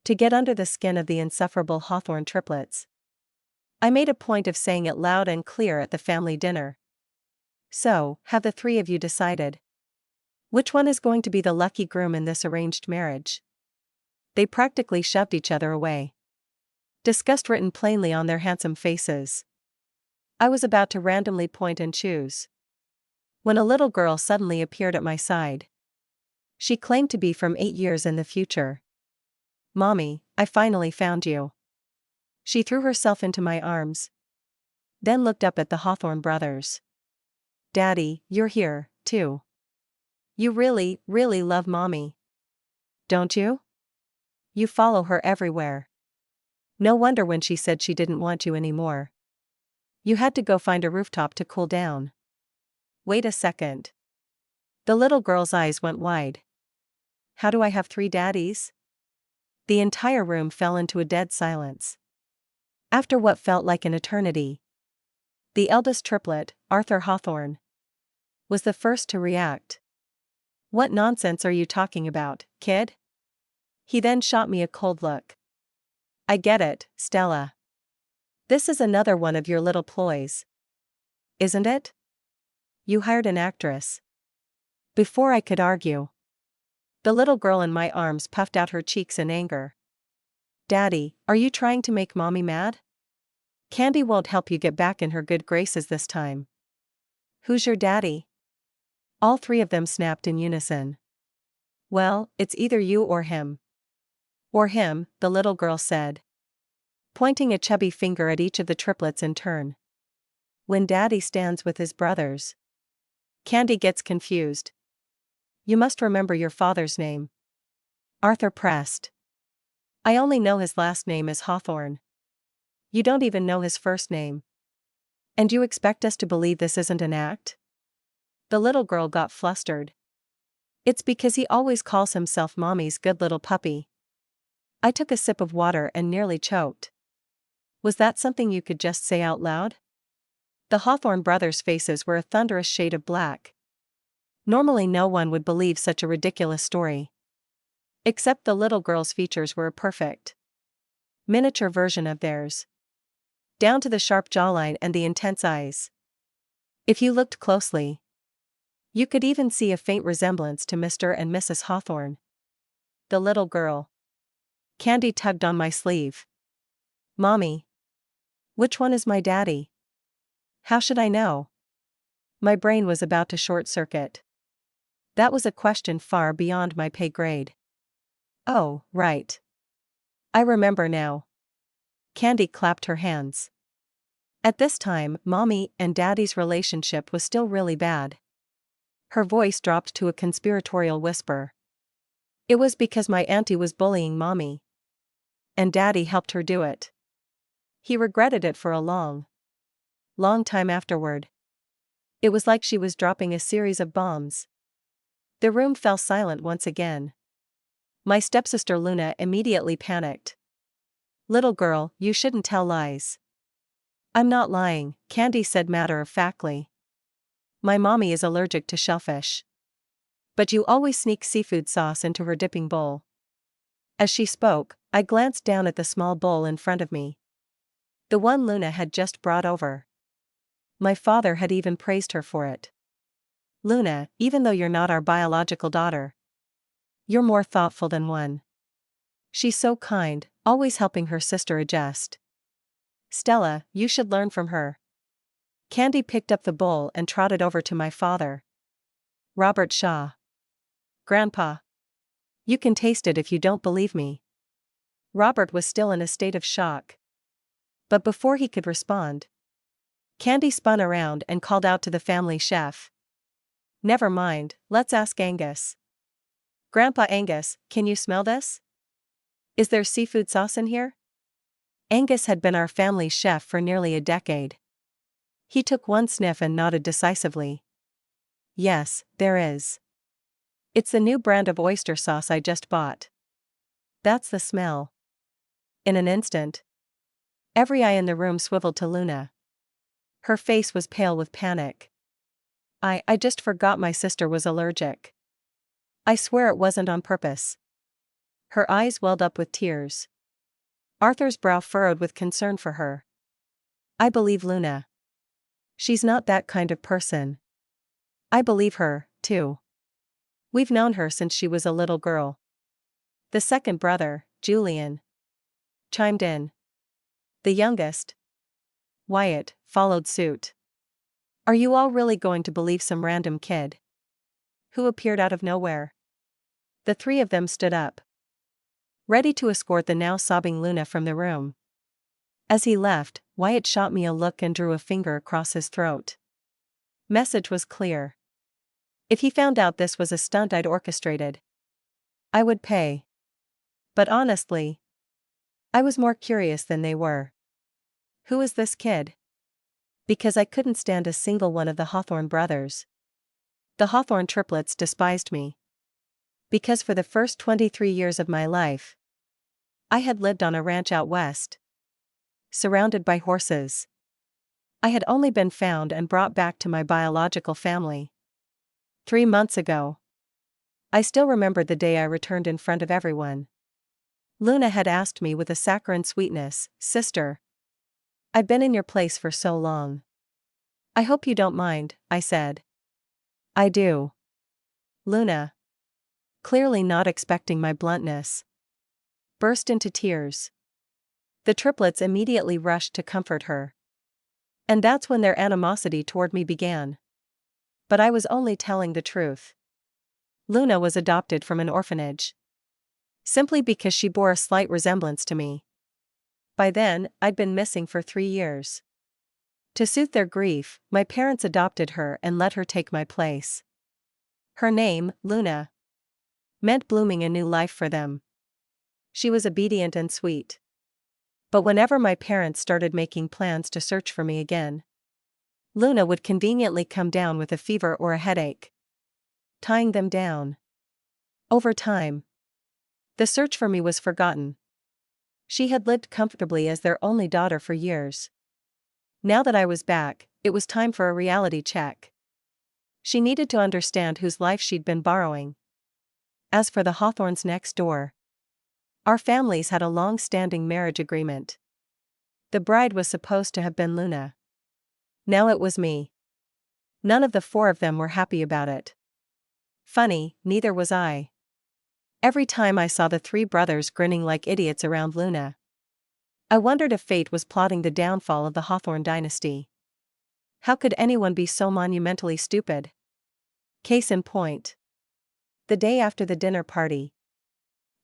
To get under the skin of the insufferable Hawthorn triplets. I made a point of saying it loud and clear at the family dinner. So, have the three of you decided? Which one is going to be the lucky groom in this arranged marriage? They practically shoved each other away. Disgust written plainly on their handsome faces. I was about to randomly point and choose, when a little girl suddenly appeared at my side. She claimed to be from 8 years in the future. "Mommy, I finally found you." She threw herself into my arms. Then looked up at the Hawthorn brothers. "Daddy, you're here, too. You really, really love Mommy. Don't you? You follow her everywhere. No wonder when she said she didn't want you anymore. You had to go find a rooftop to cool down." Wait a second. The little girl's eyes went wide. How do I have 3 daddies? The entire room fell into a dead silence. After what felt like an eternity, the eldest triplet, Arthur Hawthorn, was the first to react. "What nonsense are you talking about, kid?" He then shot me a cold look. "I get it, Stella. This is another one of your little ploys. Isn't it? You hired an actress." Before I could argue, the little girl in my arms puffed out her cheeks in anger. "Daddy, are you trying to make Mommy mad? Candy won't help you get back in her good graces this time." "Who's your daddy?" All 3 of them snapped in unison. "Well, it's either you or him." "Or him," the little girl said, pointing a chubby finger at each of the triplets in turn. "When Daddy stands with his brothers, Candy gets confused. You must remember your father's name." Arthur pressed. "I only know his last name is Hawthorn. You don't even know his first name. And you expect us to believe this isn't an act?" The little girl got flustered. "It's because he always calls himself Mommy's good little puppy." I took a sip of water and nearly choked. Was that something you could just say out loud? The Hawthorn brothers' faces were a thunderous shade of black. Normally no one would believe such a ridiculous story. Except the little girl's features were a perfect miniature version of theirs. Down to the sharp jawline and the intense eyes. If you looked closely, you could even see a faint resemblance to Mr. and Mrs. Hawthorn. The little girl. Candy tugged on my sleeve. "Mommy. Which one is my daddy?" How should I know? My brain was about to short-circuit. That was a question far beyond my pay grade. "Oh, right. I remember now." Candy clapped her hands. At this time, Mommy and Daddy's relationship was still really bad. Her voice dropped to a conspiratorial whisper. It was because my auntie was bullying Mommy. And Daddy helped her do it. He regretted it for a long time afterward. It was like she was dropping a series of bombs. The room fell silent once again. My stepsister Luna immediately panicked. "Little girl, you shouldn't tell lies." "I'm not lying," Candy said matter-of-factly. "My mommy is allergic to shellfish. But you always sneak seafood sauce into her dipping bowl." As she spoke, I glanced down at the small bowl in front of me. The one Luna had just brought over. My father had even praised her for it. "Luna, even though you're not our biological daughter, you're more thoughtful than one. She's so kind, always helping her sister adjust. Stella, you should learn from her." Candy picked up the bowl and trotted over to my father. "Robert Shaw. Grandpa. You can taste it if you don't believe me." Robert was still in a state of shock. But before he could respond, Candy spun around and called out to the family chef. "Never mind, let's ask Angus. Grandpa Angus, can you smell this? Is there seafood sauce in here?" Angus had been our family chef for nearly a decade. He took one sniff and nodded decisively. "Yes, there is. It's the new brand of oyster sauce I just bought. That's the smell." In an instant, every eye in the room swiveled to Luna. Her face was pale with panic. I just forgot my sister was allergic. I swear it wasn't on purpose." Her eyes welled up with tears. Arthur's brow furrowed with concern for her. I believe Luna. She's not that kind of person. I believe her, too. We've known her since she was a little girl. The second brother, Julian, chimed in. The youngest, Wyatt, followed suit. Are you all really going to believe some random kid who appeared out of nowhere? The three of them stood up, ready to escort the now sobbing Luna from the room. As he left, Wyatt shot me a look and drew a finger across his throat. Message was clear. If he found out this was a stunt I'd orchestrated, I would pay. But honestly, I was more curious than they were. Who is this kid? Because I couldn't stand a single one of the Hawthorn brothers. The Hawthorn triplets despised me. Because for the first 23 years of my life, I had lived on a ranch out west, surrounded by horses. I had only been found and brought back to my biological family 3 months ago. I still remembered the day I returned in front of everyone. Luna had asked me with a saccharine sweetness, "Sister, I've been in your place for so long. I hope you don't mind," I said. I do. Luna, clearly not expecting my bluntness, burst into tears. The triplets immediately rushed to comfort her. And that's when their animosity toward me began. But I was only telling the truth. Luna was adopted from an orphanage, simply because she bore a slight resemblance to me. By then, I'd been missing for 3 years. To soothe their grief, my parents adopted her and let her take my place. Her name, Luna, meant blooming a new life for them. She was obedient and sweet. But whenever my parents started making plans to search for me again, Luna would conveniently come down with a fever or a headache, tying them down. Over time, the search for me was forgotten. She had lived comfortably as their only daughter for years. Now that I was back, it was time for a reality check. She needed to understand whose life she'd been borrowing. As for the Hawthorns next door, our families had a long-standing marriage agreement. The bride was supposed to have been Luna. Now it was me. None of the 4 of them were happy about it. Funny, neither was I. Every time I saw the 3 brothers grinning like idiots around Luna, I wondered if fate was plotting the downfall of the Hawthorn dynasty. How could anyone be so monumentally stupid? Case in point. The day after the dinner party,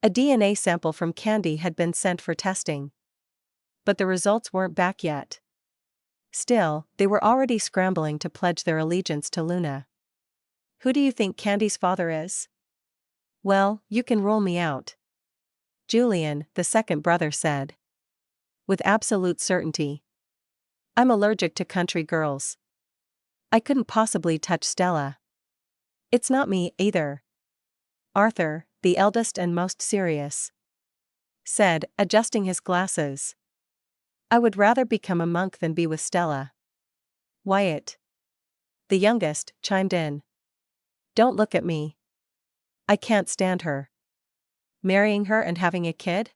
a DNA sample from Candy had been sent for testing. But the results weren't back yet. Still, they were already scrambling to pledge their allegiance to Luna. Who do you think Candy's father is? Well, you can rule me out. Julian, the second brother, said. With absolute certainty. I'm allergic to country girls. I couldn't possibly touch Stella. It's not me, either. Arthur, the eldest and most serious, said, adjusting his glasses. I would rather become a monk than be with Stella. Wyatt, the youngest, chimed in. Don't look at me. I can't stand her. Marrying her and having a kid?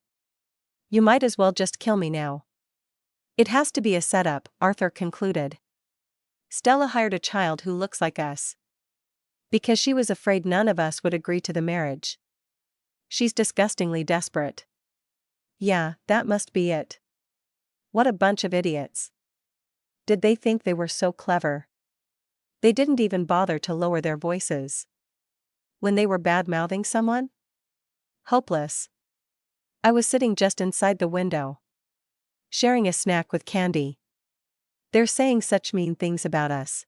You might as well just kill me now. It has to be a setup, Arthur concluded. Stella hired a child who looks like us, because she was afraid none of us would agree to the marriage. She's disgustingly desperate. Yeah, that must be it. What a bunch of idiots. Did they think they were so clever? They didn't even bother to lower their voices when they were bad-mouthing someone? Hopeless. I was sitting just inside the window, sharing a snack with Candy. They're saying such mean things about us.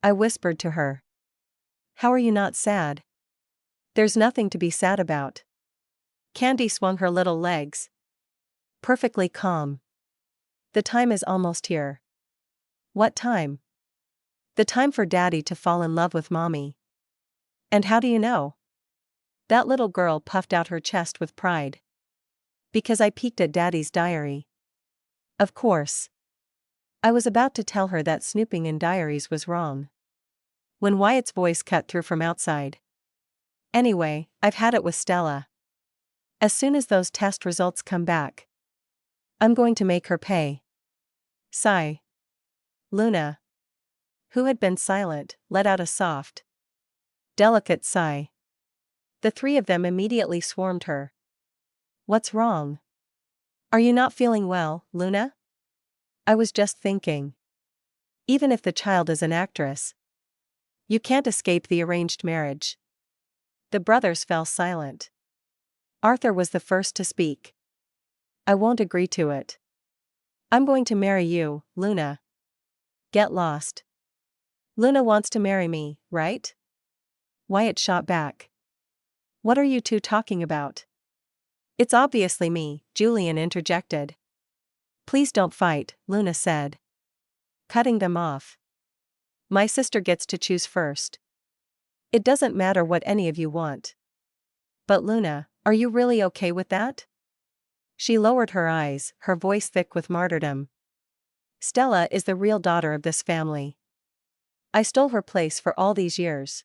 I whispered to her. How are you not sad? There's nothing to be sad about. Candy swung her little legs. Perfectly calm. The time is almost here. What time? The time for Daddy to fall in love with Mommy. And how do you know? That little girl puffed out her chest with pride. Because I peeked at Daddy's diary. Of course. I was about to tell her that snooping in diaries was wrong, when Wyatt's voice cut through from outside. Anyway, I've had it with Stella. As soon as those test results come back, I'm going to make her pay. Sigh. Luna, who had been silent, let out a soft, delicate sigh. The three of them immediately swarmed her. What's wrong? Are you not feeling well, Luna? I was just thinking. Even if the child is an actress, you can't escape the arranged marriage. The brothers fell silent. Arthur was the first to speak. I won't agree to it. I'm going to marry you, Luna. Get lost. Luna wants to marry me, right? Wyatt shot back. What are you two talking about? It's obviously me, Julian interjected. Please don't fight, Luna said, cutting them off. My sister gets to choose first. It doesn't matter what any of you want. But Luna, are you really okay with that? She lowered her eyes, her voice thick with martyrdom. Stella is the real daughter of this family. I stole her place for all these years.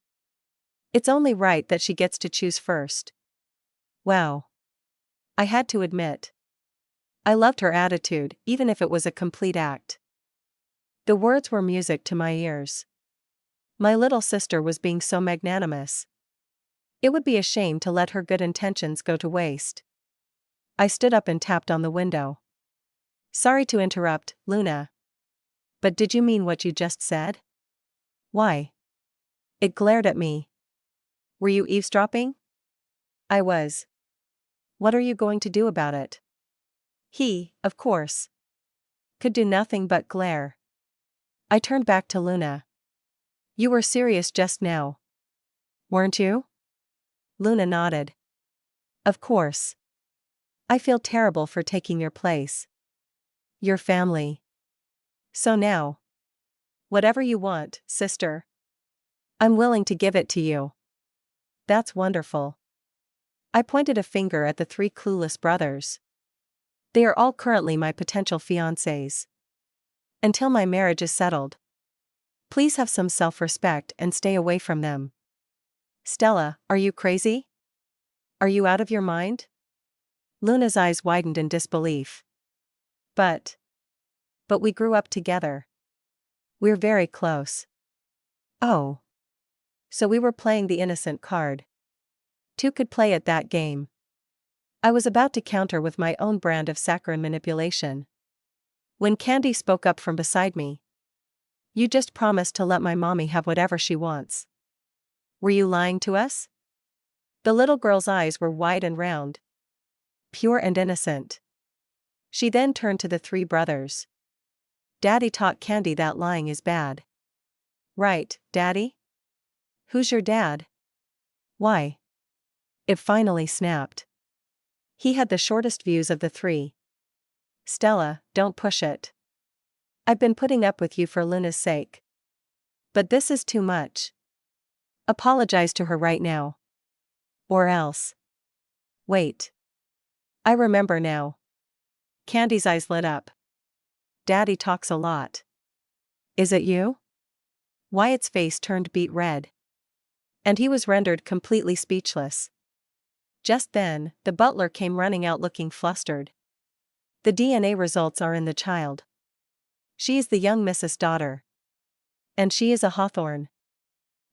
It's only right that she gets to choose first. Wow. I had to admit. I loved her attitude, even if it was a complete act. The words were music to my ears. My little sister was being so magnanimous. It would be a shame to let her good intentions go to waste. I stood up and tapped on the window. Sorry to interrupt, Luna. But did you mean what you just said? Why? It glared at me. Were you eavesdropping? I was. What are you going to do about it? He, of course, could do nothing but glare. I turned back to Luna. You were serious just now, weren't you? Luna nodded. Of course. I feel terrible for taking your place. Your family. So now, whatever you want, sister. I'm willing to give it to you. That's wonderful. I pointed a finger at the three clueless brothers. They are all currently my potential fiancés. Until my marriage is settled. Please have some self-respect and stay away from them. Stella, are you crazy? Are you out of your mind? Luna's eyes widened in disbelief. But we grew up together. We're very close. Oh. So we were playing the innocent card. Two could play at that game. I was about to counter with my own brand of saccharine manipulation, when Candy spoke up from beside me. You just promised to let my mommy have whatever she wants. Were you lying to us? The little girl's eyes were wide and round, pure and innocent. She then turned to the three brothers. Daddy taught Candy that lying is bad. Right, Daddy? Who's your dad? Why? It finally snapped. He had the shortest views of the three. Stella, don't push it. I've been putting up with you for Luna's sake. But this is too much. Apologize to her right now. Or else. Wait. I remember now. Candy's eyes lit up. Daddy talks a lot. Is it you? Wyatt's face turned beet red. And he was rendered completely speechless. Just then, the butler came running out looking flustered. The DNA results are in the child. She is the young Mrs. daughter. And she is a Hawthorn.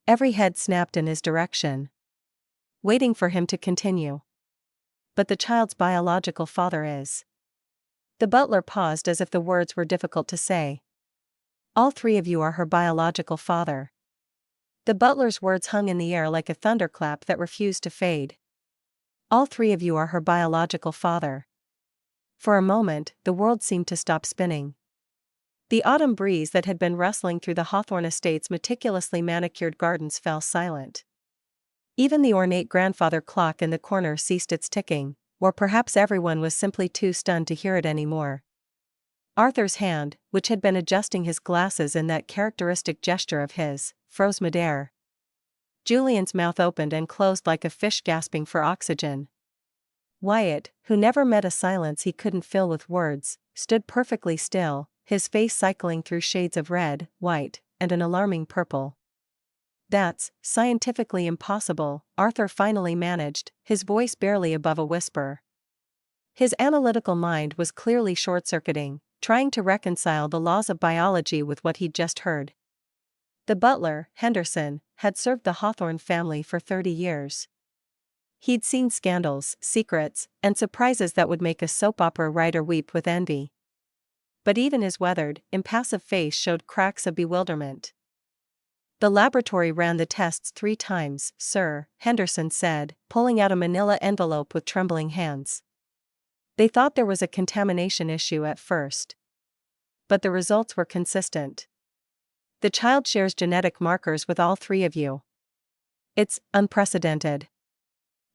Every head snapped in his direction, waiting for him to continue. But the child's biological father is. The butler paused as if the words were difficult to say. All three of you are her biological father. The butler's words hung in the air like a thunderclap that refused to fade. All three of you are her biological father. For a moment, the world seemed to stop spinning. The autumn breeze that had been rustling through the Hawthorn estate's meticulously manicured gardens fell silent. Even the ornate grandfather clock in the corner ceased its ticking, or perhaps everyone was simply too stunned to hear it anymore. Arthur's hand, which had been adjusting his glasses in that characteristic gesture of his, froze midair. Julian's mouth opened and closed like a fish gasping for oxygen. Wyatt, who never met a silence he couldn't fill with words, stood perfectly still, his face cycling through shades of red, white, and an alarming purple. That's scientifically impossible, Arthur finally managed, his voice barely above a whisper. His analytical mind was clearly short-circuiting, trying to reconcile the laws of biology with what he'd just heard. The butler, Henderson, had served the Hawthorn family for 30 years. He'd seen scandals, secrets, and surprises that would make a soap opera writer weep with envy. But even his weathered, impassive face showed cracks of bewilderment. "The laboratory ran the tests 3 times, sir," Henderson said, pulling out a manila envelope with trembling hands. "They thought there was a contamination issue at first. But the results were consistent. The child shares genetic markers with all 3 of you. It's unprecedented."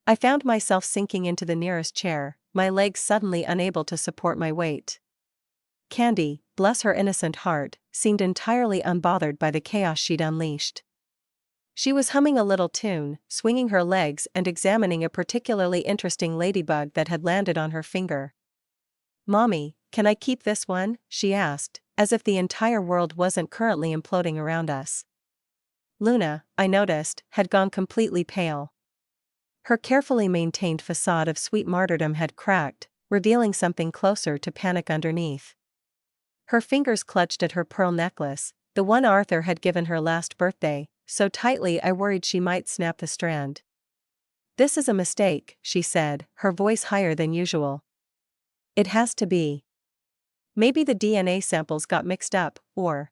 I found myself sinking into the nearest chair, my legs suddenly unable to support my weight. Candy, bless her innocent heart, seemed entirely unbothered by the chaos she'd unleashed. She was humming a little tune, swinging her legs and examining a particularly interesting ladybug that had landed on her finger. "Mommy, can I keep this one?" she asked, as if the entire world wasn't currently imploding around us. Luna, I noticed, had gone completely pale. Her carefully maintained facade of sweet martyrdom had cracked, revealing something closer to panic underneath. Her fingers clutched at her pearl necklace, the one Arthur had given her last birthday, so tightly I worried she might snap the strand. "This is a mistake," she said, her voice higher than usual. "It has to be. Maybe the DNA samples got mixed up, or—"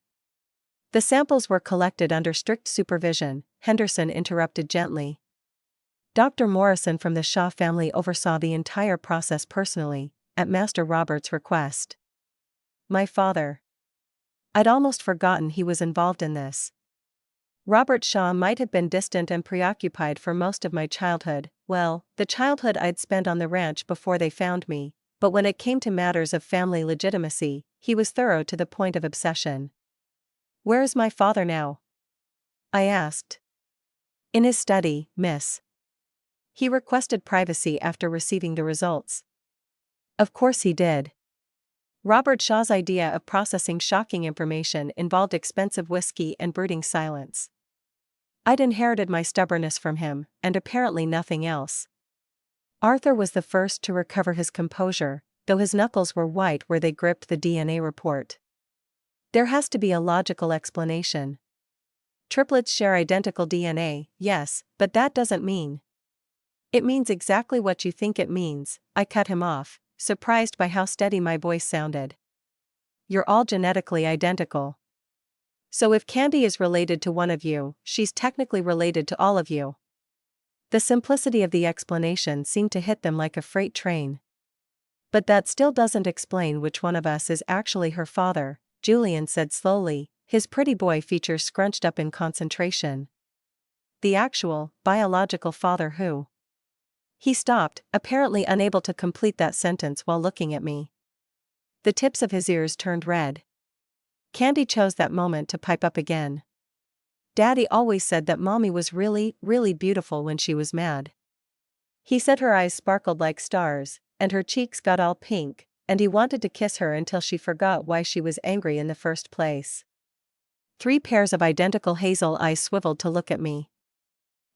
"The samples were collected under strict supervision," Henderson interrupted gently. "Dr. Morrison from the Shaw family oversaw the entire process personally, at Master Robert's request." My father. I'd almost forgotten he was involved in this. Robert Shaw might have been distant and preoccupied for most of my childhood, well, the childhood I'd spent on the ranch before they found me, but when it came to matters of family legitimacy, he was thorough to the point of obsession. "Where is my father now?" I asked. "In his study, miss. He requested privacy after receiving the results." Of course he did. Robert Shaw's idea of processing shocking information involved expensive whiskey and brooding silence. I'd inherited my stubbornness from him, and apparently nothing else. Arthur was the first to recover his composure, though his knuckles were white where they gripped the DNA report. "There has to be a logical explanation. Triplets share identical DNA, yes, but that doesn't mean—" "It means exactly what you think it means," I cut him off, surprised by how steady my voice sounded. "You're all genetically identical. So if Candy is related to one of you, she's technically related to all of you." The simplicity of the explanation seemed to hit them like a freight train. "But that still doesn't explain which one of us is actually her father," Julian said slowly, his pretty boy features scrunched up in concentration. "The actual, biological father who—" He stopped, apparently unable to complete that sentence while looking at me. The tips of his ears turned red. Candy chose that moment to pipe up again. "Daddy always said that Mommy was really, really beautiful when she was mad. He said her eyes sparkled like stars, and her cheeks got all pink, and he wanted to kiss her until she forgot why she was angry in the first place." 3 pairs of identical hazel eyes swiveled to look at me.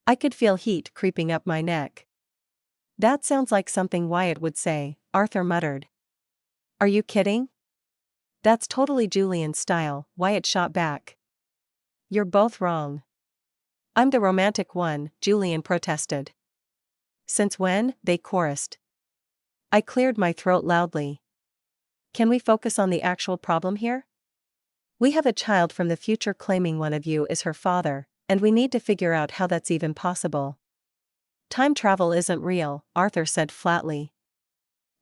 I could feel heat creeping up my neck. "That sounds like something Wyatt would say," Arthur muttered. "Are you kidding?" "That's totally Julian's style," Wyatt shot back. "You're both wrong." "I'm the romantic one," Julian protested. "Since when?" they chorused. I cleared my throat loudly. "Can we focus on the actual problem here? We have a child from the future claiming one of you is her father, and we need to figure out how that's even possible." "Time travel isn't real," Arthur said flatly.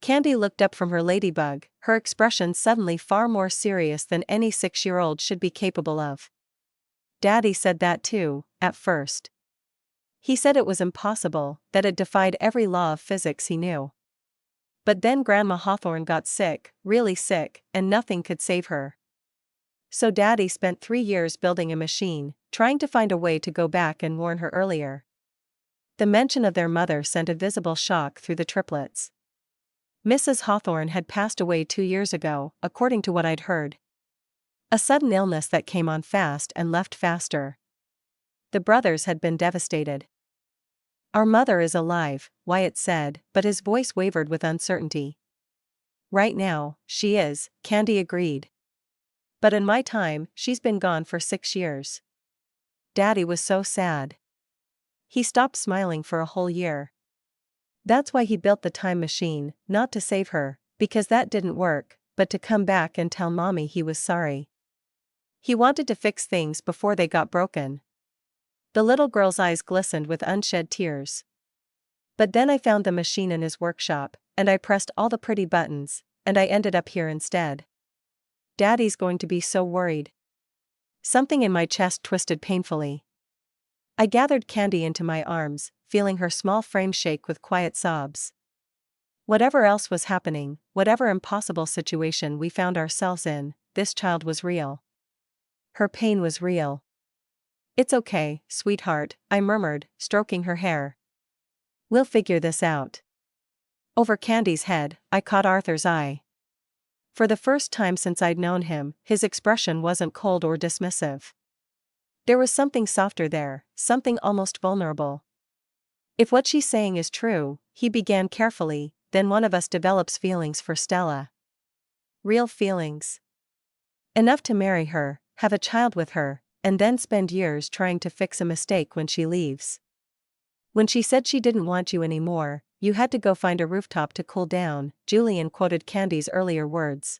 Candy looked up from her ladybug, her expression suddenly far more serious than any 6-year-old should be capable of. "Daddy said that too, at first. He said it was impossible, that it defied every law of physics he knew. But then Grandma Hawthorn got sick, really sick, and nothing could save her. So Daddy spent 3 years building a machine, trying to find a way to go back and warn her earlier." The mention of their mother sent a visible shock through the triplets. Mrs. Hawthorn had passed away 2 years ago, according to what I'd heard. A sudden illness that came on fast and left faster. The brothers had been devastated. "Our mother is alive," Wyatt said, but his voice wavered with uncertainty. "Right now, she is," Candy agreed. "But in my time, she's been gone for 6 years." Daddy was so sad. He stopped smiling for a whole year. That's why he built the time machine, not to save her, because that didn't work, but to come back and tell Mommy he was sorry. He wanted to fix things before they got broken. The little girl's eyes glistened with unshed tears. "But then I found the machine in his workshop, and I pressed all the pretty buttons, and I ended up here instead. Daddy's going to be so worried." Something in my chest twisted painfully. I gathered Candy into my arms, feeling her small frame shake with quiet sobs. Whatever else was happening, whatever impossible situation we found ourselves in, this child was real. Her pain was real. "It's okay, sweetheart," I murmured, stroking her hair. "We'll figure this out." Over Candy's head, I caught Arthur's eye. For the first time since I'd known him, his expression wasn't cold or dismissive. There was something softer there, something almost vulnerable. "If what she's saying is true," he began carefully, "then one of us develops feelings for Stella. Real feelings. Enough to marry her, have a child with her, and then spend years trying to fix a mistake when she leaves. When she said she didn't want you anymore, you had to go find a rooftop to cool down," Julian quoted Candy's earlier words.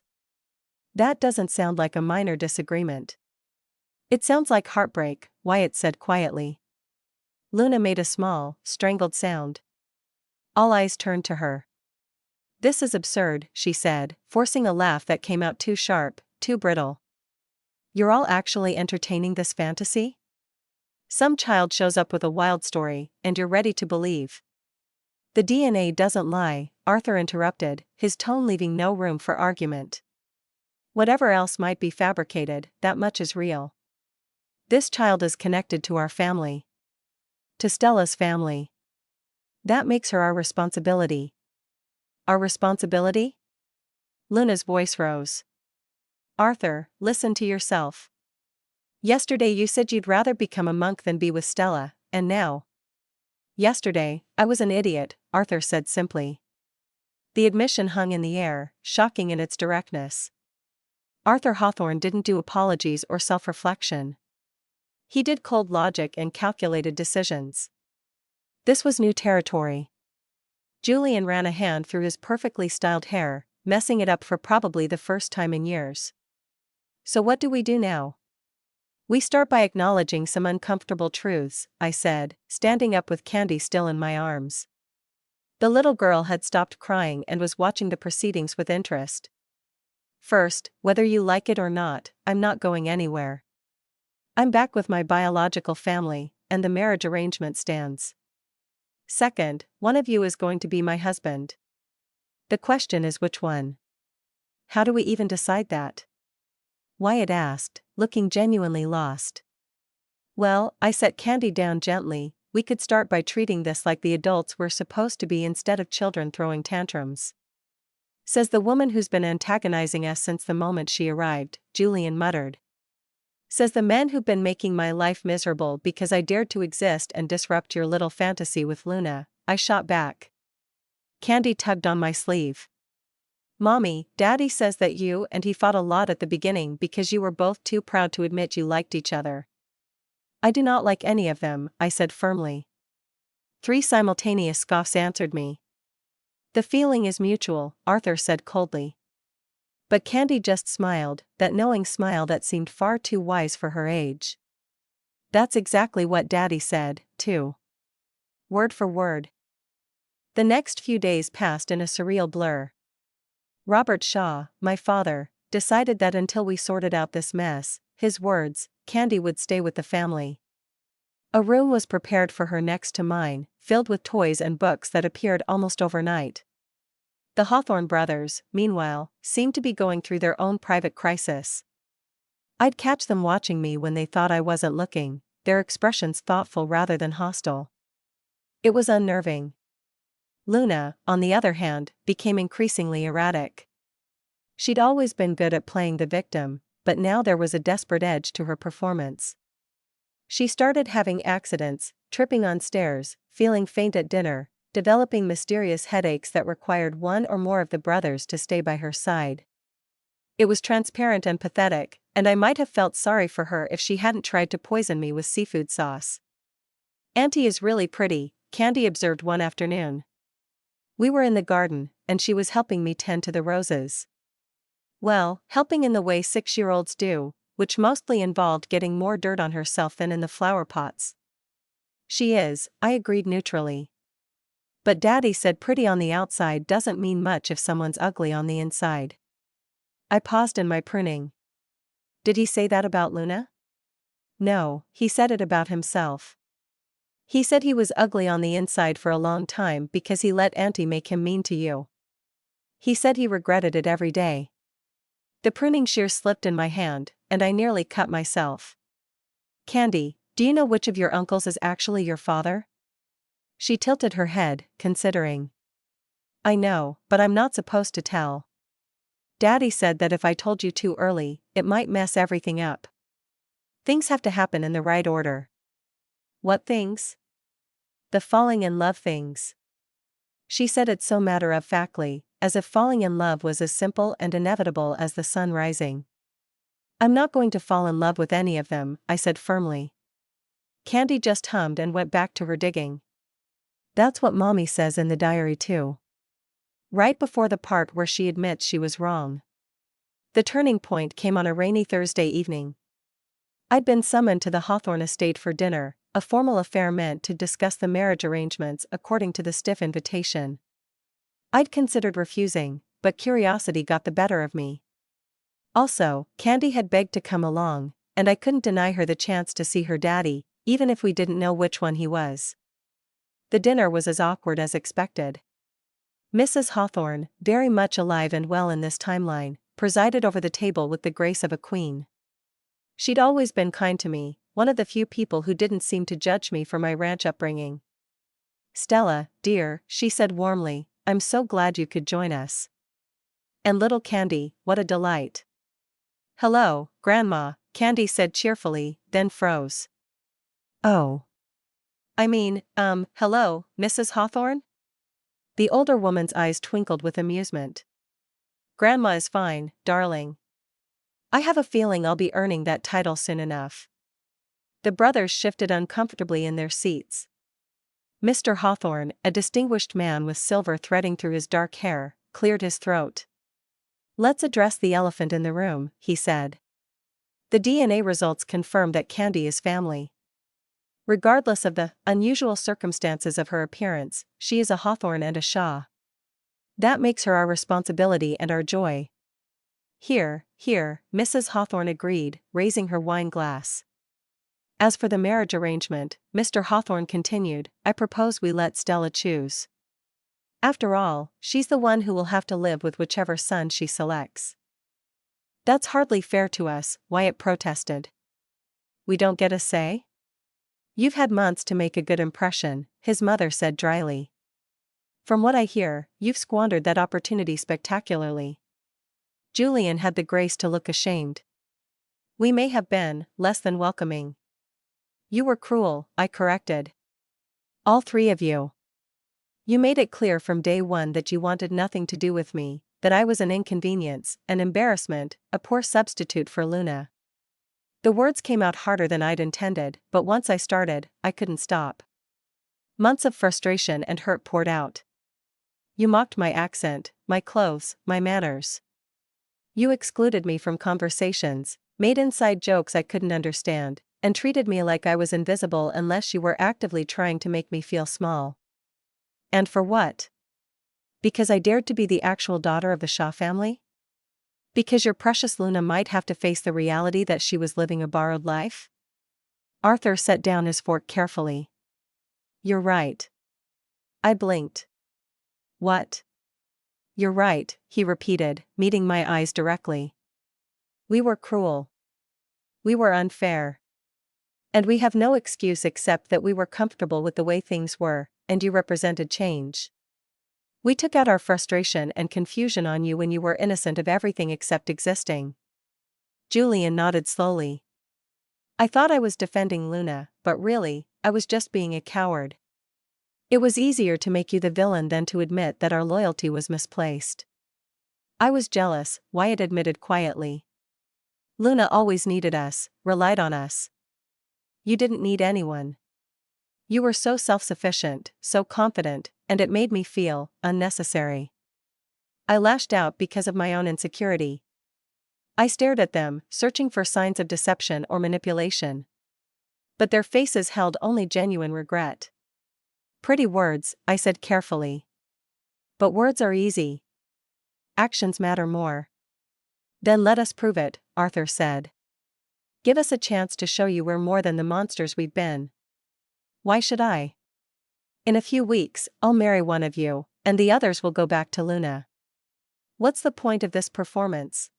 "That doesn't sound like a minor disagreement." "It sounds like heartbreak," Wyatt said quietly. Luna made a small, strangled sound. All eyes turned to her. "This is absurd," she said, forcing a laugh that came out too sharp, too brittle. "You're all actually entertaining this fantasy? Some child shows up with a wild story, and you're ready to believe." "The DNA doesn't lie," Arthur interrupted, his tone leaving no room for argument. "Whatever else might be fabricated, that much is real. This child is connected to our family. To Stella's family. That makes her our responsibility." "Our responsibility?" Luna's voice rose. "Arthur, listen to yourself. Yesterday you said you'd rather become a monk than be with Stella, and now—" "Yesterday, I was an idiot," Arthur said simply. The admission hung in the air, shocking in its directness. Arthur Hawthorn didn't do apologies or self-reflection. He did cold logic and calculated decisions. This was new territory. Julian ran a hand through his perfectly styled hair, messing it up for probably the first time in years. "So what do we do now?" "We start by acknowledging some uncomfortable truths," I said, standing up with Candy still in my arms. The little girl had stopped crying and was watching the proceedings with interest. "First, whether you like it or not, I'm not going anywhere. I'm back with my biological family, and the marriage arrangement stands. Second, one of you is going to be my husband. The question is which one." "How do we even decide that?" Wyatt asked, looking genuinely lost. "Well," I set Candy down gently, "we could start by treating this like the adults we're supposed to be instead of children throwing tantrums." "Says the woman who's been antagonizing us since the moment she arrived," Julian muttered. "Says the man who've been making my life miserable because I dared to exist and disrupt your little fantasy with Luna," I shot back. Candy tugged on my sleeve. "Mommy, Daddy says that you and he fought a lot at the beginning because you were both too proud to admit you liked each other." "I do not like any of them," I said firmly. 3 simultaneous scoffs answered me. "The feeling is mutual," Arthur said coldly. But Candy just smiled, that knowing smile that seemed far too wise for her age. "That's exactly what Daddy said, too." Word for word. The next few days passed in a surreal blur. Robert Shaw, my father, decided that until we sorted out this mess, his words, Candy would stay with the family. A room was prepared for her next to mine, filled with toys and books that appeared almost overnight. The Hawthorn brothers, meanwhile, seemed to be going through their own private crisis. I'd catch them watching me when they thought I wasn't looking, their expressions thoughtful rather than hostile. It was unnerving. Luna, on the other hand, became increasingly erratic. She'd always been good at playing the victim, but now there was a desperate edge to her performance. She started having accidents, tripping on stairs, feeling faint at dinner, developing mysterious headaches that required one or more of the brothers to stay by her side. It was transparent and pathetic, and I might have felt sorry for her if she hadn't tried to poison me with seafood sauce. "Auntie is really pretty," Candy observed one afternoon. We were in the garden, and she was helping me tend to the roses. Well, helping in the way 6-year-olds do, which mostly involved getting more dirt on herself than in the flower pots. "She is," I agreed neutrally. "But Daddy said pretty on the outside doesn't mean much if someone's ugly on the inside." I paused in my pruning. "Did he say that about Luna?" "No, he said it about himself. He said he was ugly on the inside for a long time because he let Auntie make him mean to you. He said he regretted it every day." The pruning shears slipped in my hand, and I nearly cut myself. "Candy, do you know which of your uncles is actually your father?" She tilted her head, considering. "I know, but I'm not supposed to tell. Daddy said that if I told you too early, it might mess everything up. Things have to happen in the right order." "What things?" "The falling in love things." She said it so matter-of-factly, as if falling in love was as simple and inevitable as the sun rising. "I'm not going to fall in love with any of them," I said firmly. Candy just hummed and went back to her digging. "That's what Mommy says in the diary too." Right before the part where she admits she was wrong. The turning point came on a rainy Thursday evening. I'd been summoned to the Hawthorn estate for dinner, a formal affair meant to discuss the marriage arrangements according to the stiff invitation. I'd considered refusing, but curiosity got the better of me. Also, Candy had begged to come along, and I couldn't deny her the chance to see her daddy, even if we didn't know which one he was. The dinner was as awkward as expected. Mrs. Hawthorn, very much alive and well in this timeline, presided over the table with the grace of a queen. She'd always been kind to me, one of the few people who didn't seem to judge me for my ranch upbringing. "Stella, dear," she said warmly, "I'm so glad you could join us. And little Candy, what a delight." "Hello, Grandma," Candy said cheerfully, then froze. "Oh. Hello, Mrs. Hawthorn?" The older woman's eyes twinkled with amusement. "Grandma is fine, darling. I have a feeling I'll be earning that title soon enough." The brothers shifted uncomfortably in their seats. Mr. Hawthorn, a distinguished man with silver threading through his dark hair, cleared his throat. "Let's address the elephant in the room," he said. "The DNA results confirm that Candy is family. Regardless of the unusual circumstances of her appearance, she is a Hawthorn and a Shaw. That makes her our responsibility and our joy." "Here, here," Mrs. Hawthorn agreed, raising her wine glass. "As for the marriage arrangement," Mr. Hawthorn continued, "I propose we let Stella choose. After all, she's the one who will have to live with whichever son she selects." "That's hardly fair to us," Wyatt protested. "We don't get a say?" "You've had months to make a good impression," his mother said dryly. "From what I hear, you've squandered that opportunity spectacularly." Julian had the grace to look ashamed. "We may have been less than welcoming." "You were cruel," I corrected. "All three of you. You made it clear from day one that you wanted nothing to do with me, that I was an inconvenience, an embarrassment, a poor substitute for Luna." The words came out harder than I'd intended, but once I started, I couldn't stop. Months of frustration and hurt poured out. You mocked my accent, my clothes, my manners. You excluded me from conversations, made inside jokes I couldn't understand, and treated me like I was invisible unless you were actively trying to make me feel small. And for what? Because I dared to be the actual daughter of the Shaw family? Because your precious Luna might have to face the reality that she was living a borrowed life? Arthur set down his fork carefully. "You're right." I blinked. "What?" "You're right," he repeated, meeting my eyes directly. "We were cruel. We were unfair. And we have no excuse except that we were comfortable with the way things were, and you represented change. We took out our frustration and confusion on you when you were innocent of everything except existing." Julian nodded slowly. I thought I was defending Luna, but really, I was just being a coward. It was easier to make you the villain than to admit that our loyalty was misplaced. I was jealous, Wyatt admitted quietly. Luna always needed us, relied on us. You didn't need anyone. You were so self-sufficient, so confident, and it made me feel unnecessary. I lashed out because of my own insecurity. I stared at them, searching for signs of deception or manipulation. But their faces held only genuine regret. Pretty words, I said carefully. But words are easy. Actions matter more. Then let us prove it, Arthur said. Give us a chance to show you we're more than the monsters we've been. Why should I? In a few weeks, I'll marry one of you, and the others will go back to Luna. What's the point of this performance?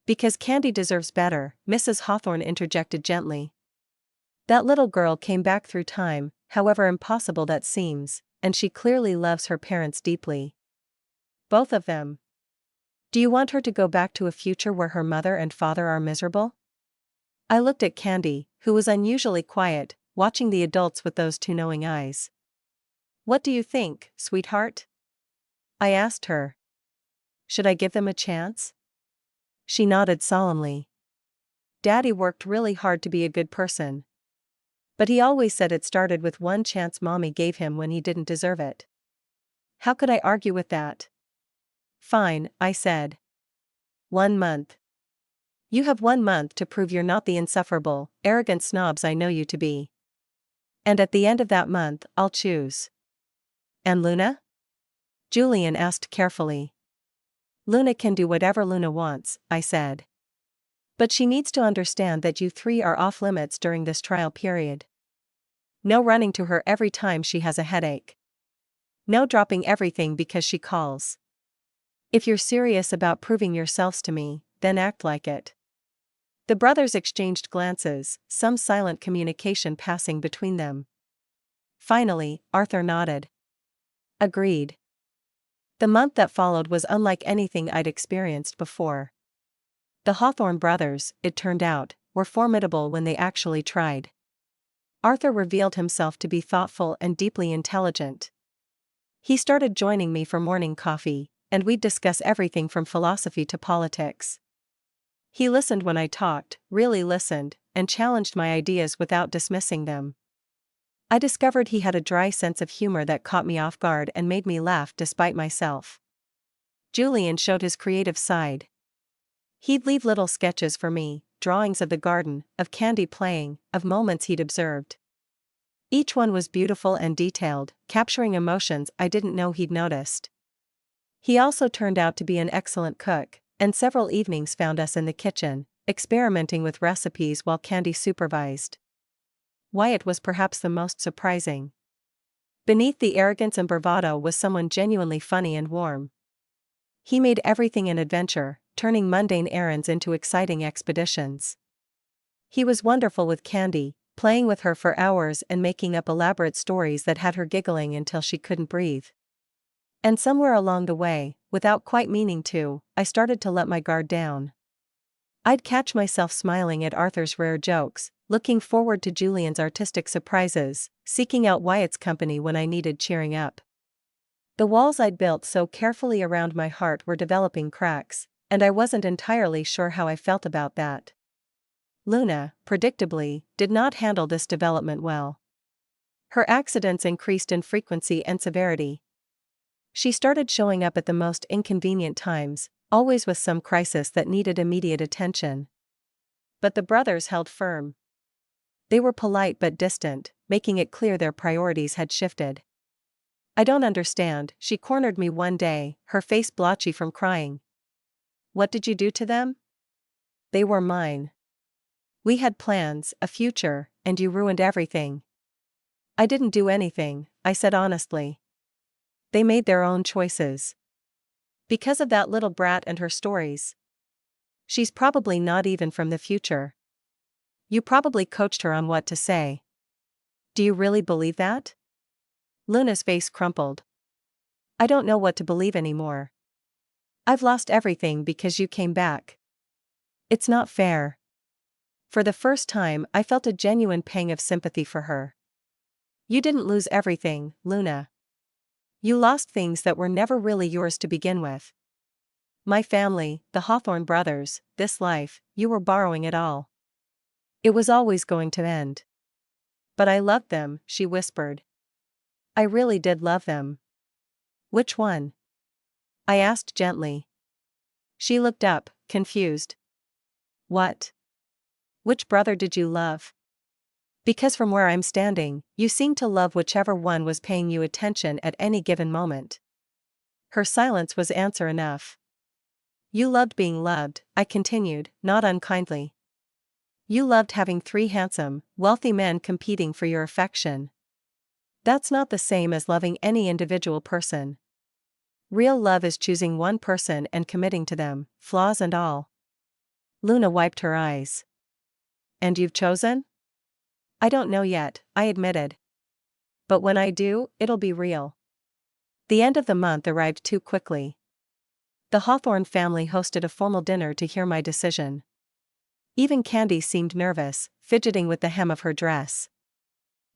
Because Candy deserves better, Mrs. Hawthorn interjected gently. That little girl came back through time, however impossible that seems, and she clearly loves her parents deeply. Both of them. Do you want her to go back to a future where her mother and father are miserable? I looked at Candy, who was unusually quiet, watching the adults with those two knowing eyes. What do you think, sweetheart? I asked her. Should I give them a chance? She nodded solemnly. Daddy worked really hard to be a good person. But he always said it started with one chance Mommy gave him when he didn't deserve it. How could I argue with that? Fine, I said. 1 month. You have 1 month to prove you're not the insufferable, arrogant snobs I know you to be. And at the end of that month, I'll choose. And Luna? Julian asked carefully. Luna can do whatever Luna wants, I said. But she needs to understand that you three are off limits during this trial period. No running to her every time she has a headache. No dropping everything because she calls. If you're serious about proving yourselves to me, then act like it. The brothers exchanged glances, some silent communication passing between them. Finally, Arthur nodded. Agreed. The month that followed was unlike anything I'd experienced before. The Hawthorn brothers, it turned out, were formidable when they actually tried. Arthur revealed himself to be thoughtful and deeply intelligent. He started joining me for morning coffee, and we'd discuss everything from philosophy to politics. He listened when I talked, really listened, and challenged my ideas without dismissing them. I discovered he had a dry sense of humor that caught me off guard and made me laugh despite myself. Julian showed his creative side. He'd leave little sketches for me, drawings of the garden, of Candy playing, of moments he'd observed. Each one was beautiful and detailed, capturing emotions I didn't know he'd noticed. He also turned out to be an excellent cook, and several evenings found us in the kitchen, experimenting with recipes while Candy supervised. Wyatt was perhaps the most surprising. Beneath the arrogance and bravado was someone genuinely funny and warm. He made everything an adventure, turning mundane errands into exciting expeditions. He was wonderful with Candy, playing with her for hours and making up elaborate stories that had her giggling until she couldn't breathe. And somewhere along the way, without quite meaning to, I started to let my guard down. I'd catch myself smiling at Arthur's rare jokes, looking forward to Julian's artistic surprises, seeking out Wyatt's company when I needed cheering up. The walls I'd built so carefully around my heart were developing cracks, and I wasn't entirely sure how I felt about that. Luna, predictably, did not handle this development well. Her accidents increased in frequency and severity. She started showing up at the most inconvenient times, always with some crisis that needed immediate attention. But the brothers held firm. They were polite but distant, making it clear their priorities had shifted. I don't understand, she cornered me one day, her face blotchy from crying. What did you do to them? They were mine. We had plans, a future, and you ruined everything. I didn't do anything, I said honestly. They made their own choices. Because of that little brat and her stories. She's probably not even from the future. You probably coached her on what to say. Do you really believe that? Luna's face crumpled. I don't know what to believe anymore. I've lost everything because you came back. It's not fair. For the first time, I felt a genuine pang of sympathy for her. You didn't lose everything, Luna. You lost things that were never really yours to begin with. My family, the Hawthorn brothers, this life, you were borrowing it all. It was always going to end. But I loved them, she whispered. I really did love them. Which one? I asked gently. She looked up, confused. What? Which brother did you love? Because from where I'm standing, you seemed to love whichever one was paying you attention at any given moment. Her silence was answer enough. You loved being loved, I continued, not unkindly. You loved having 3 handsome, wealthy men competing for your affection. That's not the same as loving any individual person. Real love is choosing one person and committing to them, flaws and all. Luna wiped her eyes. And you've chosen? I don't know yet, I admitted. But when I do, it'll be real. The end of the month arrived too quickly. The Hawthorn family hosted a formal dinner to hear my decision. Even Candy seemed nervous, fidgeting with the hem of her dress.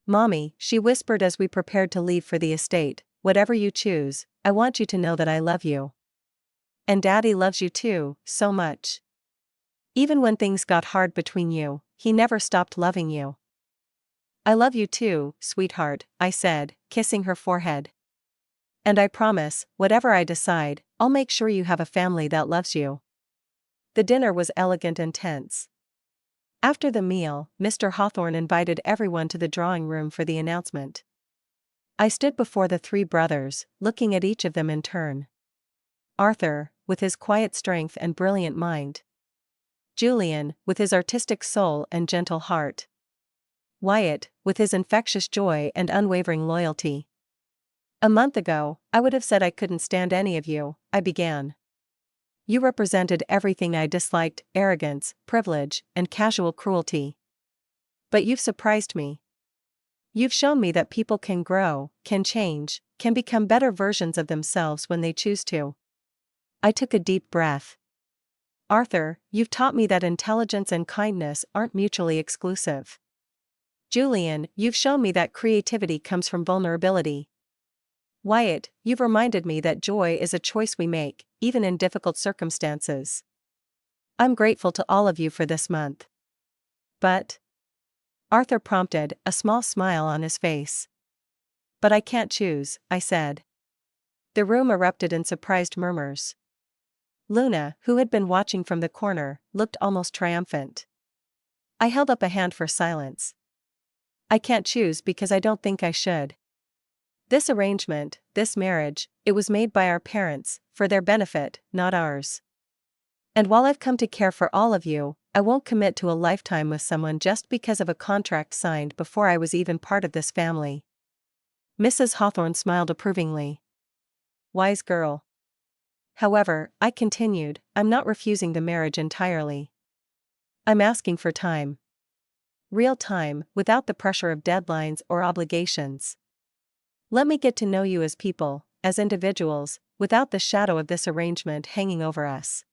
Mommy, she whispered as we prepared to leave for the estate, whatever you choose, I want you to know that I love you. And Daddy loves you too, so much. Even when things got hard between you, he never stopped loving you. I love you too, sweetheart, I said, kissing her forehead. And I promise, whatever I decide, I'll make sure you have a family that loves you. The dinner was elegant and tense. After the meal, Mr. Hawthorn invited everyone to the drawing room for the announcement. I stood before the 3 brothers, looking at each of them in turn. Arthur, with his quiet strength and brilliant mind. Julian, with his artistic soul and gentle heart. Wyatt, with his infectious joy and unwavering loyalty. A month ago, I would have said I couldn't stand any of you, I began. You represented everything I disliked, arrogance, privilege, and casual cruelty. But you've surprised me. You've shown me that people can grow, can change, can become better versions of themselves when they choose to. I took a deep breath. Arthur, you've taught me that intelligence and kindness aren't mutually exclusive. Julian, you've shown me that creativity comes from vulnerability. Wyatt, you've reminded me that joy is a choice we make, even in difficult circumstances. I'm grateful to all of you for this month. But? Arthur prompted, a small smile on his face. But I can't choose, I said. The room erupted in surprised murmurs. Luna, who had been watching from the corner, looked almost triumphant. I held up a hand for silence. I can't choose because I don't think I should. This arrangement, this marriage, it was made by our parents, for their benefit, not ours. And while I've come to care for all of you, I won't commit to a lifetime with someone just because of a contract signed before I was even part of this family. Mrs. Hawthorn smiled approvingly. Wise girl. However, I continued, I'm not refusing the marriage entirely. I'm asking for time. Real time, without the pressure of deadlines or obligations. Let me get to know you as people, as individuals, without the shadow of this arrangement hanging over us.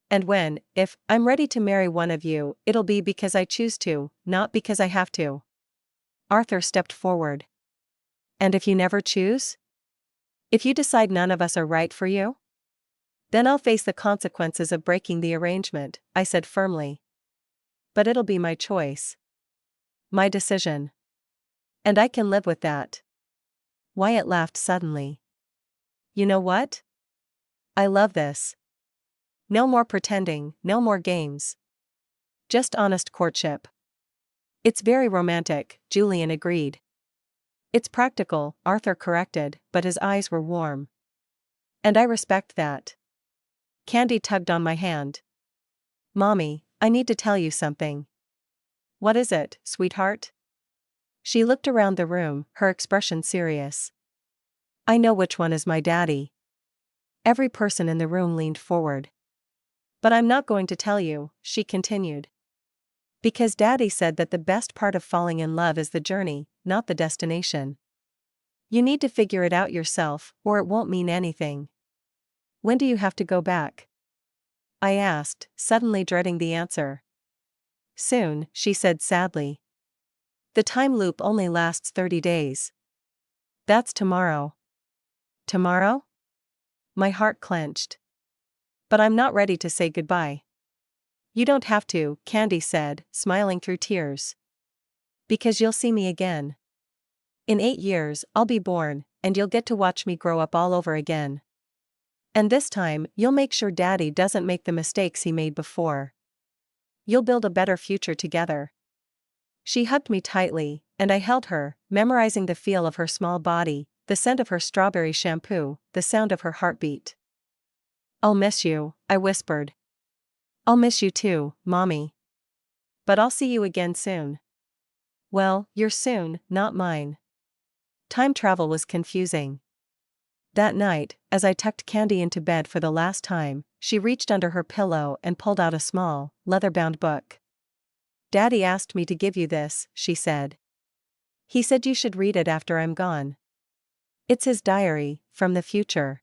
And when, if, I'm ready to marry one of you, it'll be because I choose to, not because I have to. Arthur stepped forward. And if you never choose? If you decide none of us are right for you? Then I'll face the consequences of breaking the arrangement, I said firmly. But it'll be my choice. My decision. And I can live with that. Wyatt laughed suddenly. You know what? I love this. No more pretending, no more games. Just honest courtship. It's very romantic, Julian agreed. It's practical, Arthur corrected, but his eyes were warm. And I respect that. Candy tugged on my hand. Mommy, I need to tell you something. What is it, sweetheart? She looked around the room, her expression serious. I know which one is my daddy. Every person in the room leaned forward. But I'm not going to tell you, she continued. Because Daddy said that the best part of falling in love is the journey, not the destination. You need to figure it out yourself, or it won't mean anything. When do you have to go back? I asked, suddenly dreading the answer. Soon, she said sadly. The time loop only lasts 30 days. That's tomorrow. Tomorrow? My heart clenched. But I'm not ready to say goodbye. You don't have to, Candy said, smiling through tears. Because you'll see me again. In 8 years, I'll be born, and you'll get to watch me grow up all over again. And this time, you'll make sure Daddy doesn't make the mistakes he made before. You'll build a better future together. She hugged me tightly, and I held her, memorizing the feel of her small body, the scent of her strawberry shampoo, the sound of her heartbeat. I'll miss you, I whispered. I'll miss you too, Mommy. But I'll see you again soon. Well, your soon, not mine. Time travel was confusing. That night, as I tucked Candy into bed for the last time, she reached under her pillow and pulled out a small, leather-bound book. Daddy asked me to give you this, she said. He said you should read it after I'm gone. It's his diary, from the future.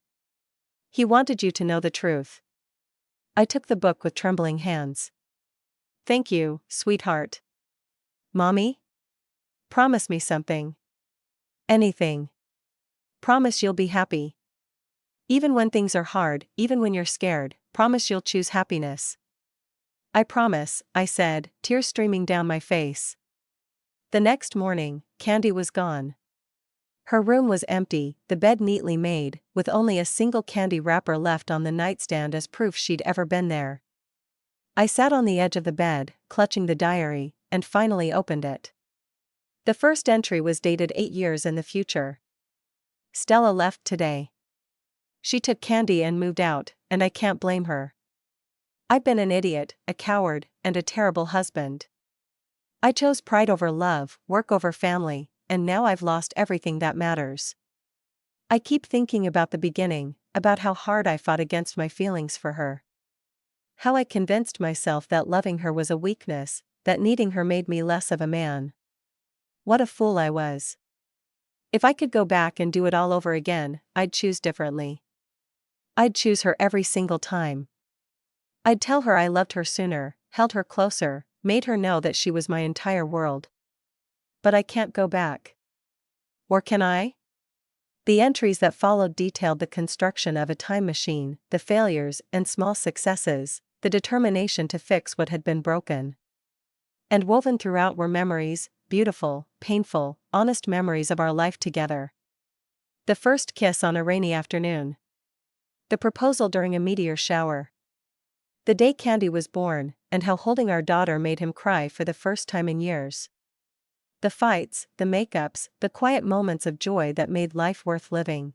He wanted you to know the truth. I took the book with trembling hands. Thank you, sweetheart. Mommy? Promise me something. Anything. Promise you'll be happy. Even when things are hard, even when you're scared, promise you'll choose happiness. I promise, I said, tears streaming down my face. The next morning, Candy was gone. Her room was empty, the bed neatly made, with only a single candy wrapper left on the nightstand as proof she'd ever been there. I sat on the edge of the bed, clutching the diary, and finally opened it. The first entry was dated 8 years in the future. Stella left today. She took Candy and moved out, and I can't blame her. I've been an idiot, a coward, and a terrible husband. I chose pride over love, work over family, and now I've lost everything that matters. I keep thinking about the beginning, about how hard I fought against my feelings for her. How I convinced myself that loving her was a weakness, that needing her made me less of a man. What a fool I was. If I could go back and do it all over again, I'd choose differently. I'd choose her every single time. I'd tell her I loved her sooner, held her closer, made her know that she was my entire world. But I can't go back. Or can I? The entries that followed detailed the construction of a time machine, the failures and small successes, the determination to fix what had been broken. And woven throughout were memories, beautiful, painful, honest memories of our life together. The first kiss on a rainy afternoon. The proposal during a meteor shower. The day Candy was born, and how holding our daughter made him cry for the first time in years. The fights, the makeups, the quiet moments of joy that made life worth living.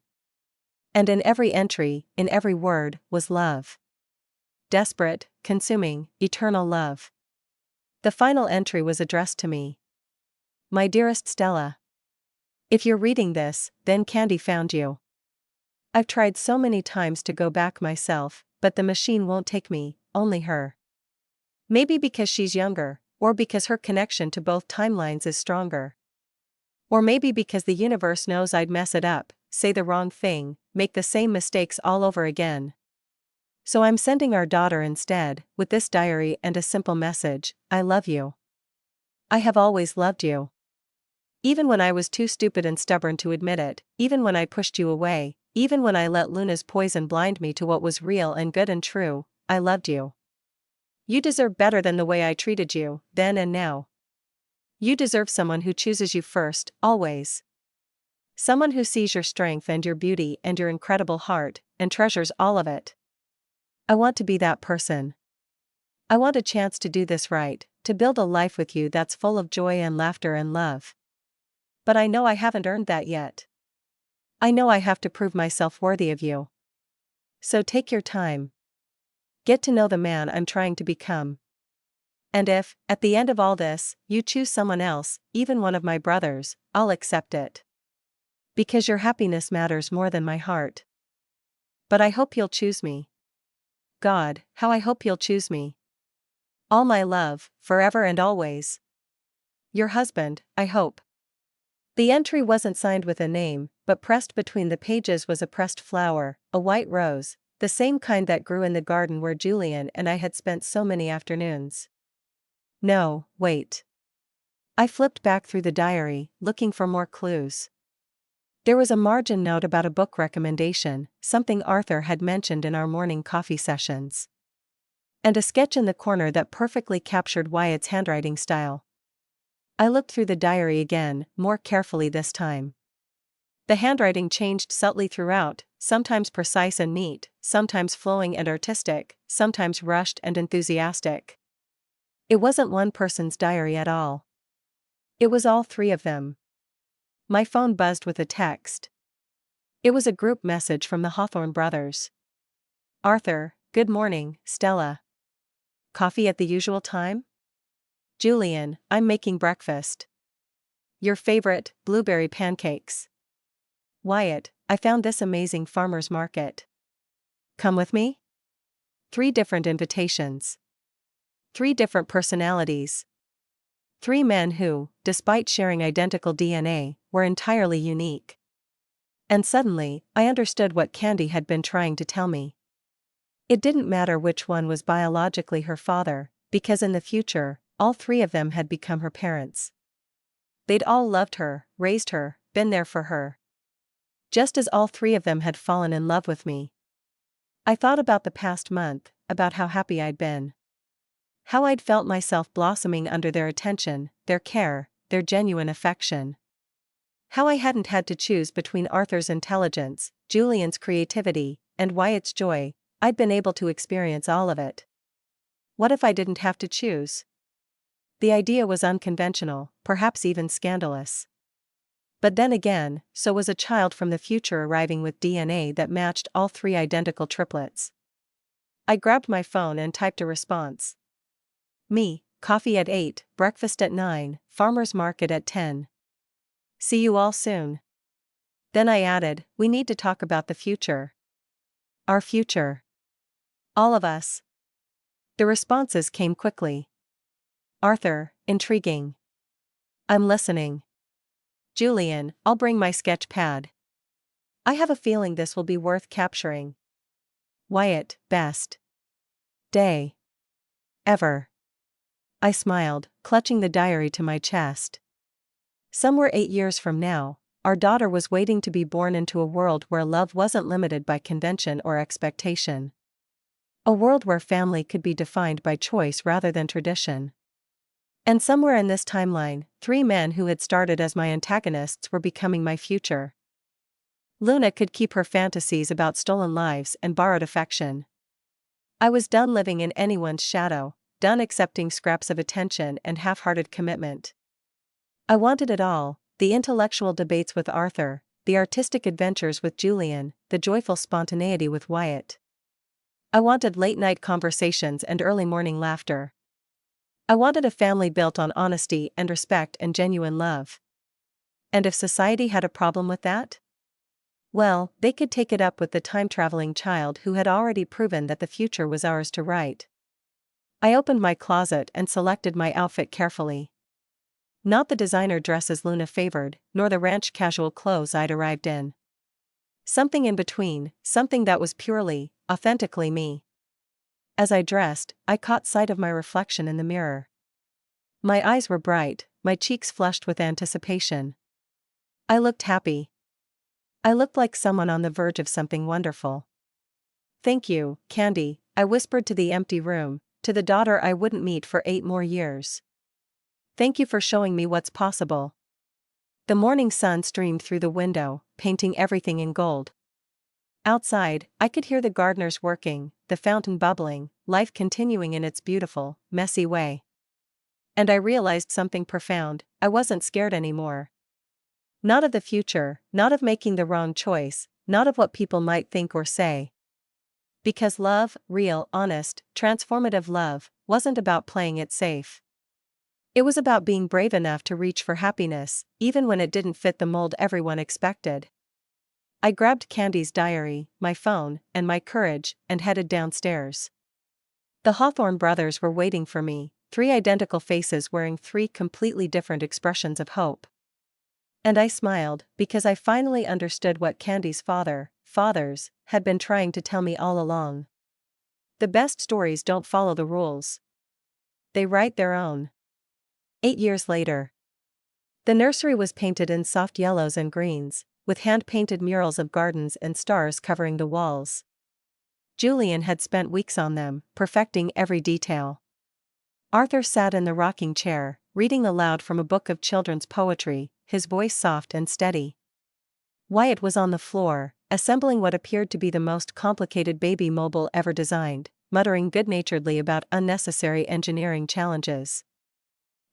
And in every entry, in every word, was love. Desperate, consuming, eternal love. The final entry was addressed to me. My dearest Stella. If you're reading this, then Candy found you. I've tried so many times to go back myself, but the machine won't take me, only her. Maybe because she's younger, or because her connection to both timelines is stronger. Or maybe because the universe knows I'd mess it up, say the wrong thing, make the same mistakes all over again. So I'm sending our daughter instead, with this diary and a simple message: I love you. I have always loved you. Even when I was too stupid and stubborn to admit it, even when I pushed you away, even when I let Luna's poison blind me to what was real and good and true, I loved you. You deserve better than the way I treated you, then and now. You deserve someone who chooses you first, always. Someone who sees your strength and your beauty and your incredible heart, and treasures all of it. I want to be that person. I want a chance to do this right, to build a life with you that's full of joy and laughter and love. But I know I haven't earned that yet. I know I have to prove myself worthy of you. So take your time. Get to know the man I'm trying to become. And if, at the end of all this, you choose someone else, even one of my brothers, I'll accept it. Because your happiness matters more than my heart. But I hope you'll choose me. God, how I hope you'll choose me. All my love, forever and always. Your husband, I hope. The entry wasn't signed with a name, but pressed between the pages was a pressed flower, a white rose, the same kind that grew in the garden where Julian and I had spent so many afternoons. No, wait. I flipped back through the diary, looking for more clues. There was a margin note about a book recommendation, something Arthur had mentioned in our morning coffee sessions. And a sketch in the corner that perfectly captured Wyatt's handwriting style. I looked through the diary again, more carefully this time. The handwriting changed subtly throughout, sometimes precise and neat, sometimes flowing and artistic, sometimes rushed and enthusiastic. It wasn't one person's diary at all. It was all three of them. My phone buzzed with a text. It was a group message from the Hawthorn brothers. Arthur, good morning, Stella. Coffee at the usual time? Julian, I'm making breakfast. Your favorite, blueberry pancakes. Wyatt, I found this amazing farmer's market. Come with me? 3 different invitations. 3 different personalities. 3 men who, despite sharing identical DNA, were entirely unique. And suddenly, I understood what Candy had been trying to tell me. It didn't matter which one was biologically her father, because in the future, all 3 of them had become her parents. They'd all loved her, raised her, been there for her. Just as all 3 of them had fallen in love with me. I thought about the past month, about how happy I'd been. How I'd felt myself blossoming under their attention, their care, their genuine affection. How I hadn't had to choose between Arthur's intelligence, Julian's creativity, and Wyatt's joy. I'd been able to experience all of it. What if I didn't have to choose? The idea was unconventional, perhaps even scandalous. But then again, so was a child from the future arriving with DNA that matched all 3 identical triplets. I grabbed my phone and typed a response. Me, coffee at 8, breakfast at 9, farmer's market at 10. See you all soon. Then I added, we need to talk about the future. Our future. All of us. The responses came quickly. Arthur, intriguing. I'm listening. Julian, I'll bring my sketch pad. I have a feeling this will be worth capturing. Wyatt, best day ever. I smiled, clutching the diary to my chest. Somewhere 8 years from now, our daughter was waiting to be born into a world where love wasn't limited by convention or expectation. A world where family could be defined by choice rather than tradition. And somewhere in this timeline, 3 men who had started as my antagonists were becoming my future. Luna could keep her fantasies about stolen lives and borrowed affection. I was done living in anyone's shadow, done accepting scraps of attention and half-hearted commitment. I wanted it all, the intellectual debates with Arthur, the artistic adventures with Julian, the joyful spontaneity with Wyatt. I wanted late-night conversations and early morning laughter. I wanted a family built on honesty and respect and genuine love. And if society had a problem with that? Well, they could take it up with the time-traveling child who had already proven that the future was ours to write. I opened my closet and selected my outfit carefully. Not the designer dresses Luna favored, nor the ranch casual clothes I'd arrived in. Something in between, something that was purely, authentically me. As I dressed, I caught sight of my reflection in the mirror. My eyes were bright, my cheeks flushed with anticipation. I looked happy. I looked like someone on the verge of something wonderful. Thank you, Candy, I whispered to the empty room, to the daughter I wouldn't meet for 8 more years. Thank you for showing me what's possible. The morning sun streamed through the window, painting everything in gold. Outside, I could hear the gardeners working, the fountain bubbling, life continuing in its beautiful, messy way. And I realized something profound, I wasn't scared anymore. Not of the future, not of making the wrong choice, not of what people might think or say. Because love, real, honest, transformative love, wasn't about playing it safe. It was about being brave enough to reach for happiness, even when it didn't fit the mold everyone expected. I grabbed Candy's diary, my phone, and my courage, and headed downstairs. The Hawthorn brothers were waiting for me, 3 identical faces wearing 3 completely different expressions of hope. And I smiled, because I finally understood what Candy's fathers, had been trying to tell me all along. The best stories don't follow the rules. They write their own. 8 years later. The nursery was painted in soft yellows and greens, with hand-painted murals of gardens and stars covering the walls. Julian had spent weeks on them, perfecting every detail. Arthur sat in the rocking chair, reading aloud from a book of children's poetry, his voice soft and steady. Wyatt was on the floor, assembling what appeared to be the most complicated baby mobile ever designed, muttering good-naturedly about unnecessary engineering challenges.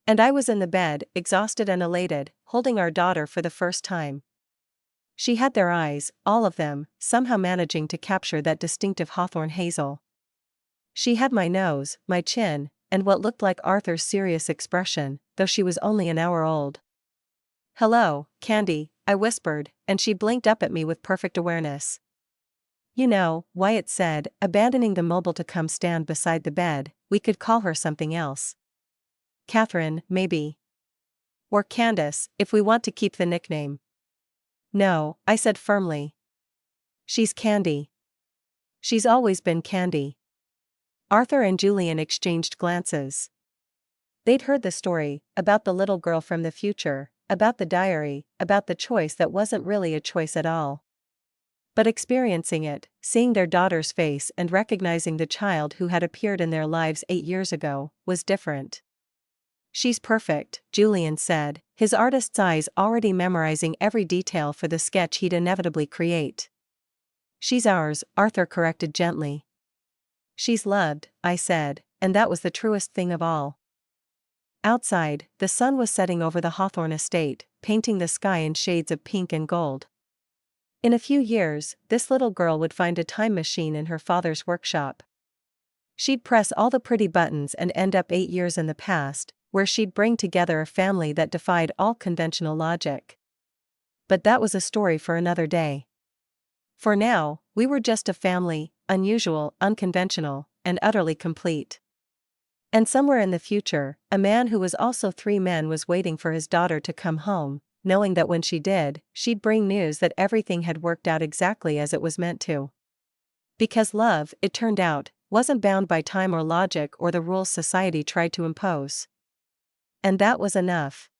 And I was in the bed, exhausted and elated, holding our daughter for the first time. She had their eyes, all of them, somehow managing to capture that distinctive Hawthorn hazel. She had my nose, my chin, and what looked like Arthur's serious expression, though she was only an hour old. "Hello, Candy," I whispered, and she blinked up at me with perfect awareness. "You know," Wyatt said, abandoning the mobile to come stand beside the bed, "we could call her something else. Catherine, maybe. Or Candace, if we want to keep the nickname." "No," I said firmly. "She's Candy. She's always been Candy." Arthur and Julian exchanged glances. They'd heard the story, about the little girl from the future, about the diary, about the choice that wasn't really a choice at all. But experiencing it, seeing their daughter's face and recognizing the child who had appeared in their lives 8 years ago, was different. "She's perfect," Julian said, his artist's eyes already memorizing every detail for the sketch he'd inevitably create. "She's ours," Arthur corrected gently. "She's loved," I said, and that was the truest thing of all. Outside, the sun was setting over the Hawthorn estate, painting the sky in shades of pink and gold. In a few years, this little girl would find a time machine in her father's workshop. She'd press all the pretty buttons and end up 8 years in the past, where she'd bring together a family that defied all conventional logic. But that was a story for another day. For now, we were just a family, unusual, unconventional, and utterly complete. And somewhere in the future, a man who was also 3 men was waiting for his daughter to come home, knowing that when she did, she'd bring news that everything had worked out exactly as it was meant to. Because love, it turned out, wasn't bound by time or logic or the rules society tried to impose. And that was enough.